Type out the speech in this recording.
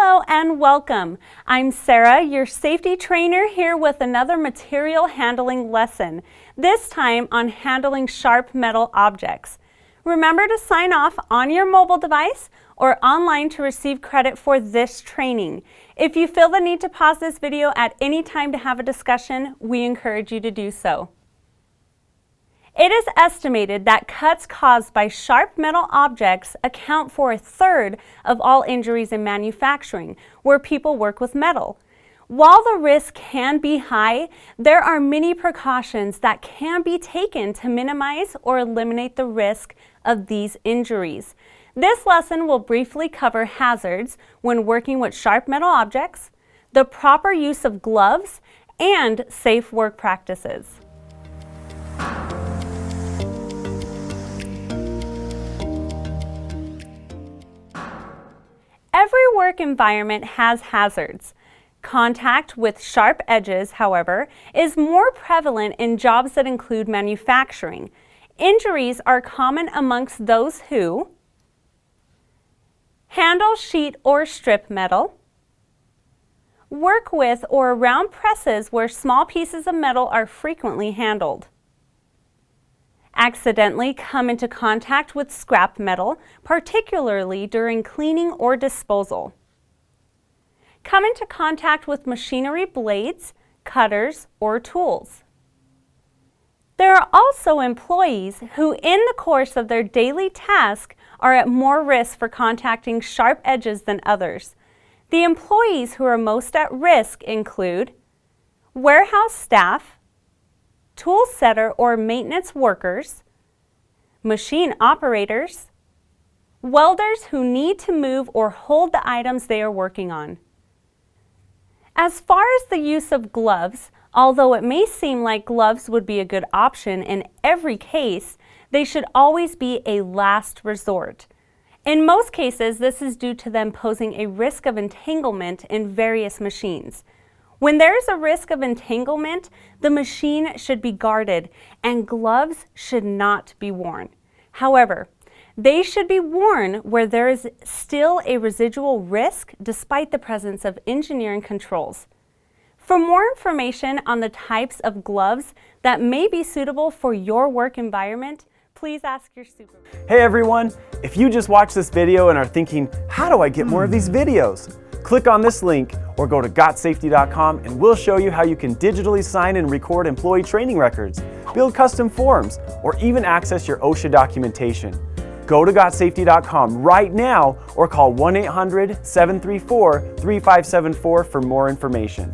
Hello and welcome. I'm Sarah, your safety trainer, here with another material handling lesson, this time on handling sharp metal objects. Remember to sign off on your mobile device or online to receive credit for this training. If you feel the need to pause this video at any time to have a discussion, we encourage you to do so. It is estimated that cuts caused by sharp metal objects account for a third of all injuries in manufacturing, where people work with metal. While the risk can be high, there are many precautions that can be taken to minimize or eliminate the risk of these injuries. This lesson will briefly cover hazards when working with sharp metal objects, the proper use of gloves, and safe work practices. Every work environment has hazards. Contact with sharp edges, however, is more prevalent in jobs that include manufacturing. Injuries are common amongst those who handle sheet or strip metal, work with or around presses where small pieces of metal are frequently handled, accidentally come into contact with scrap metal, particularly during cleaning or disposal, come into contact with machinery blades, cutters, or tools. There are also employees who, in the course of their daily task, are at more risk for contacting sharp edges than others. The employees who are most at risk include warehouse staff, tool setter or maintenance workers, machine operators, welders who need to move or hold the items they are working on. As far as the use of gloves, although it may seem like gloves would be a good option in every case, they should always be a last resort. In most cases, this is due to them posing a risk of entanglement in various machines. When there is a risk of entanglement, the machine should be guarded and gloves should not be worn. However, they should be worn where there is still a residual risk despite the presence of engineering controls. For more information on the types of gloves that may be suitable for your work environment, please ask your supervisor. Hey everyone, if you just watched this video and are thinking, how do I get more of these videos? Click on this link or go to GotSafety.com and we'll show you how you can digitally sign and record employee training records, build custom forms, or even access your OSHA documentation. Go to GotSafety.com right now or call 1-800-734-3574 for more information.